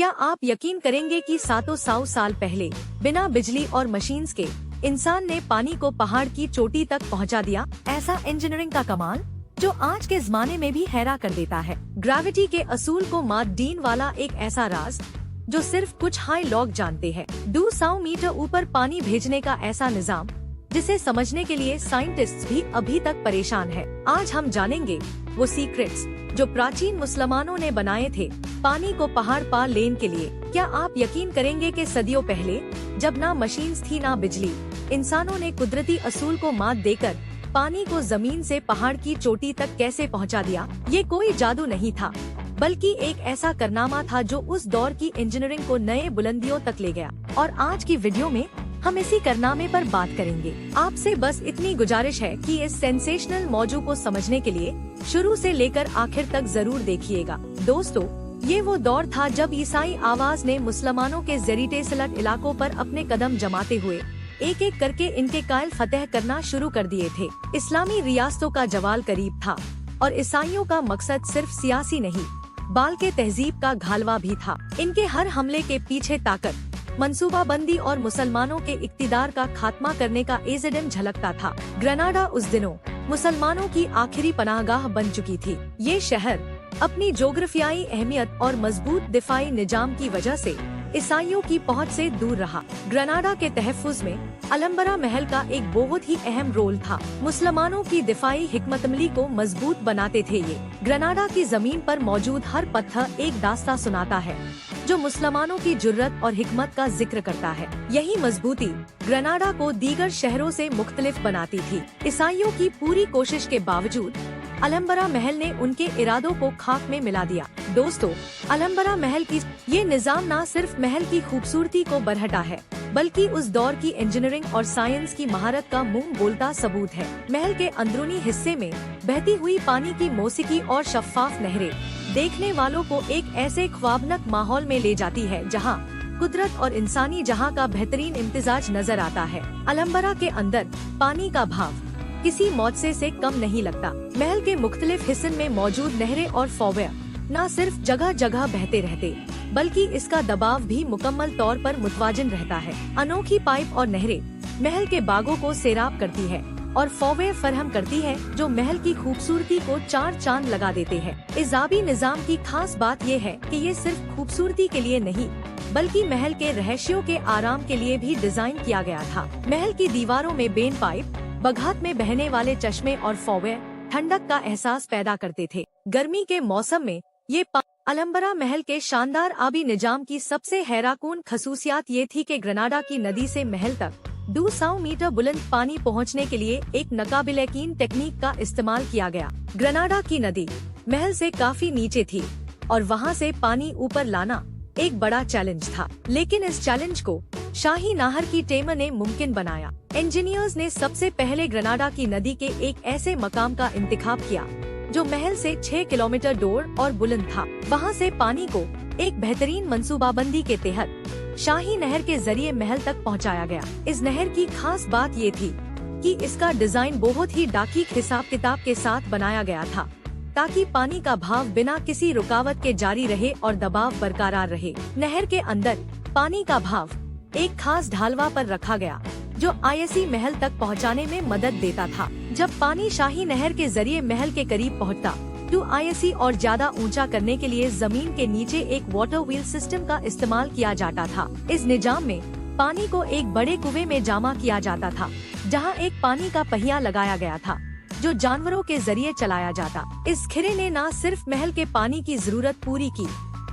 क्या आप यकीन करेंगे कि सातों सौ साल पहले बिना बिजली और मशीन्स के इंसान ने पानी को पहाड़ की चोटी तक पहुंचा दिया। ऐसा इंजीनियरिंग का कमाल जो आज के जमाने में भी हैरान कर देता है। ग्रेविटी के असूल को मात देने वाला एक ऐसा राज जो सिर्फ कुछ हाई लोग जानते हैं। 200 मीटर ऊपर पानी भेजने का ऐसा निजाम जिसे समझने के लिए साइंटिस्ट्स भी अभी तक परेशान है। आज हम जानेंगे वो सीक्रेट्स जो प्राचीन मुसलमानों ने बनाए थे पानी को पहाड़ पार लेने के लिए। क्या आप यकीन करेंगे कि सदियों पहले जब ना मशीन्स थी ना बिजली, इंसानों ने कुदरती असूल को मात देकर पानी को जमीन से पहाड़ की चोटी तक कैसे पहुंचा दिया। ये कोई जादू नहीं था, बल्कि एक ऐसा कारनामा था जो उस दौर की इंजीनियरिंग को नए बुलंदियों तक ले गया। और आज की वीडियो में हम इसी कारनामे पर बात करेंगे। आपसे बस इतनी गुजारिश है कि इस सेंसेशनल मौजू को समझने के लिए शुरू से लेकर आखिर तक जरूर देखिएगा। दोस्तों, ये वो दौर था जब ईसाई आवाज ने मुसलमानों के जेरूसलम इलाकों पर अपने कदम जमाते हुए एक एक करके इनके कायल फतेह करना शुरू कर दिए थे। इस्लामी रियासतों का जवाल करीब था और ईसाइयों का मकसद सिर्फ सियासी नहीं बल्कि तहजीब का घालवा भी था। इनके हर हमले के पीछे ताकत, मंसूबाबंदी और मुसलमानों के इक्तिदार का खात्मा करने का एजेंडा झलकता था। ग्रेनाडा उस दिनों मुसलमानों की आखिरी पनाहगाह बन चुकी थी। ये शहर अपनी जोग्राफियाई अहमियत और मजबूत दिफाई निजाम की वजह से ईसाइयों की पहुंच से दूर रहा। ग्रेनाडा के तहफ्फुज में अलंबरा महल का एक बहुत ही अहम रोल था। मुसलमानों की दिफाई हिकमतअमली को मजबूत बनाते थे ये। ग्रेनाडा की जमीन पर मौजूद हर पत्थर एक दास्तां सुनाता है जो मुसलमानों की जुर्रत और हिकमत का जिक्र करता है। यही मजबूती ग्रेनाडा को दीगर शहरों से मुख्तलिफ बनाती थी। ईसाइयों की पूरी कोशिश के बावजूद अलंबरा महल ने उनके इरादों को खाक में मिला दिया। दोस्तों, अलंबरा महल की ये निजाम न सिर्फ महल की खूबसूरती को बरहटा है, बल्कि उस दौर की इंजीनियरिंग और साइंस की महारत का मुंह बोलता सबूत है। महल के अंदरूनी हिस्से में बहती हुई पानी की मौसीकी और शफ्फाफ नहरें देखने वालों को एक ऐसे ख्वाबनक माहौल में ले जाती है जहां कुदरत और इंसानी जहां का बेहतरीन इम्तिजाज नजर आता है। अलंबरा के अंदर पानी का भाव किसी मौजज़े से कम नहीं लगता। महल के मुख्तलिफ हिस्सों में मौजूद नहरें और फौवे न सिर्फ जगह जगह बहते रहते, बल्कि इसका दबाव भी मुकम्मल तौर पर मुतवाजन रहता है। अनोखी पाइप और नहरें महल के बागों को सैराब करती है और फौवे फरहम करती है जो महल की खूबसूरती को चार चांद लगा देते हैं। इस आबी निजाम की खास बात ये है कि ये सिर्फ खूबसूरती के लिए नहीं, बल्कि महल के रहस्यों के आराम के लिए भी डिजाइन किया गया था। महल की दीवारों में बेन पाइप, बगात में बहने वाले चश्मे और फौवे ठंडक का एहसास पैदा करते थे। गर्मी के मौसम में ये अलंबरा महल के शानदार आबी निजाम की सबसे हैराकून खसूसियात ये थी कि ग्रेनाडा की नदी से महल तक 200 मीटर बुलंद पानी पहुंचने के लिए एक नाकाबिल-यकीन टेक्निक का इस्तेमाल किया गया। ग्रेनाडा की नदी महल से काफी नीचे थी और वहां से पानी ऊपर लाना एक बड़ा चैलेंज था, लेकिन इस चैलेंज को शाही नाहर की टीम ने मुमकिन बनाया। इंजीनियर्स ने सबसे पहले ग्रेनाडा की नदी के एक ऐसे मकाम का इंतखाब किया जो महल से 6 किलोमीटर दूर और बुलंद था। वहां से पानी को एक बेहतरीन मंसूबाबंदी के तहत शाही नहर के जरिए महल तक पहुंचाया गया। इस नहर की खास बात ये थी कि इसका डिजाइन बहुत ही दाकीक हिसाब किताब के साथ बनाया गया था ताकि पानी का भाव बिना किसी रुकावट के जारी रहे और दबाव बरकरार रहे। नहर के अंदर पानी का भाव एक खास ढालवा पर रखा गया जो आईएसी महल तक पहुंचाने में मदद देता था। जब पानी शाही नहर के जरिए महल के करीब पहुंचता तो आईएसी और ज्यादा ऊंचा करने के लिए जमीन के नीचे एक वाटर व्हील सिस्टम का इस्तेमाल किया जाता था। इस निजाम में पानी को एक बड़े कुएं में जमा किया जाता था जहां एक पानी का पहिया लगाया गया था जो जानवरों के जरिए चलाया जाता। इस खिरे ने न सिर्फ महल के पानी की जरूरत पूरी की,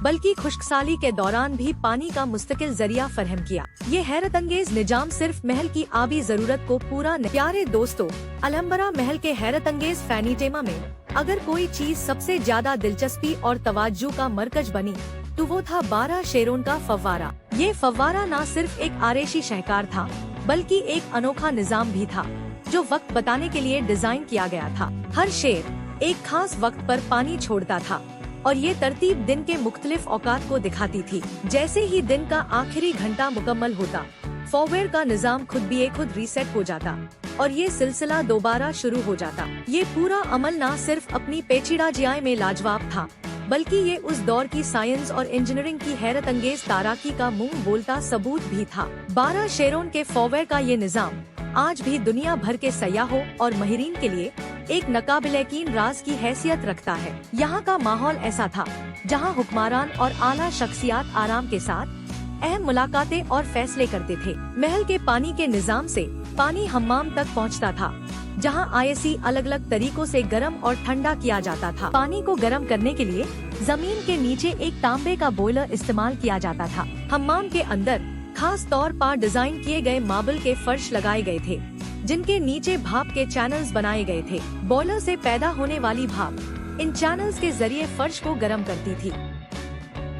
बल्कि खुश्कसाली के दौरान भी पानी का मुस्तकिल जरिया फरहम किया। ये हैरत अंगेज निजाम सिर्फ महल की आबी जरूरत को पूरा नहीं। प्यारे दोस्तों, अलंबरा महल के हैरत अंगेज फैनीटेमा में अगर कोई चीज सबसे ज्यादा दिलचस्पी और तवज्जो का मरकज बनी तो वो था 12 शेरों का फव्वारा। ये फव्वारा न सिर्फ एक आरेशी शहकार था, बल्कि एक अनोखा निजाम भी था जो वक्त बताने के लिए डिजाइन किया गया था। हर शेर एक खास वक्त पर पानी छोड़ता था और ये तरतीब दिन के मुख्तलिफ औकात को दिखाती थी। जैसे ही दिन का आखिरी घंटा मुकम्मल होता, फॉरवेयर का निजाम खुद रीसेट हो जाता और ये सिलसिला दोबारा शुरू हो जाता। ये पूरा अमल न सिर्फ अपनी पेचीदा जियाए में लाजवाब था, बल्कि ये उस दौर की साइंस और इंजीनियरिंग की हैरत अंगेज ताराकी का मुंह बोलता सबूत भी था। 12 शेरों के फॉरवेयर का ये निजाम आज भी दुनिया भर के सयाहों और माहिरीन के लिए एक नाकाबिल-यकीन राज की हैसियत रखता है। यहाँ का माहौल ऐसा था जहाँ हुक्मरान और आला शख्सियात आराम के साथ अहम मुलाकातें और फैसले करते थे। महल के पानी के निजाम से पानी हम्माम तक पहुँचता था, जहां आईसी अलग अलग तरीकों से गर्म और ठंडा किया जाता था। पानी को गर्म करने के लिए जमीन के नीचे एक तांबे का बॉयलर इस्तेमाल किया जाता था। हम्माम के अंदर खास तौर पर डिजाइन किए गए मार्बल के फर्श लगाए गए थे, जिनके नीचे भाप के चैनल्स बनाए गए थे। बॉयलर से पैदा होने वाली भाप इन चैनल्स के जरिए फर्श को गर्म करती थी।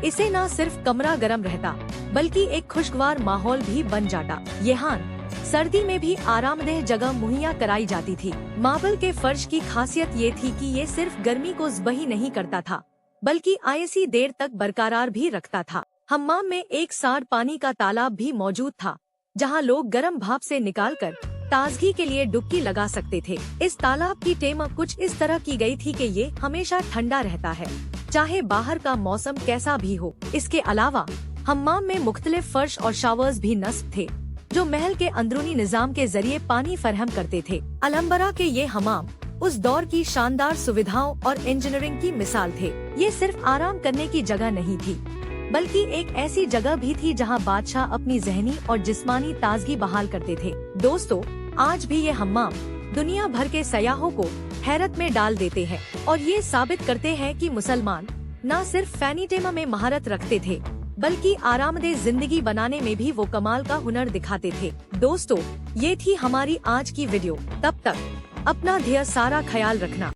इसे न सिर्फ कमरा गर्म रहता, बल्कि एक खुशगवार माहौल भी बन जाता। यहाँ सर्दी में भी आरामदेह जगह मुहैया कराई जाती थी। मार्बल के फर्श की खासियत ये थी कि ये सिर्फ गर्मी को ज़बही नहीं करता था, बल्कि आईसी देर तक बरकरार भी रखता था। हम्माम में एक साड़ पानी का तालाब भी मौजूद था, जहां लोग गर्म भाप से निकालकर ताजगी के लिए डुबकी लगा सकते थे। इस तालाब की टेम कुछ इस तरह की गई थी कि ये हमेशा ठंडा रहता है, चाहे बाहर का मौसम कैसा भी हो। इसके अलावा हम्माम में मुख्तलिफ फर्श और शावर्स भी नस्ब थे, जो महल के अंदरूनी निजाम के जरिए पानी फराहम करते थे। अलहंबरा के ये हमाम उस दौर की शानदार सुविधाओं और इंजीनियरिंग की मिसाल थे। ये सिर्फ आराम करने की जगह नहीं थी, बल्कि एक ऐसी जगह भी थी जहां बादशाह अपनी जहनी और जिस्मानी ताजगी बहाल करते थे। दोस्तों, आज भी ये हम्माम दुनिया भर के सयाहों को हैरत में डाल देते हैं और ये साबित करते हैं कि मुसलमान न सिर्फ फैनीटेमा में महारत रखते थे, बल्कि आरामदेह जिंदगी बनाने में भी वो कमाल का हुनर दिखाते थे। दोस्तों, ये थी हमारी आज की वीडियो। तब तक अपना ढेर सारा ख्याल रखना।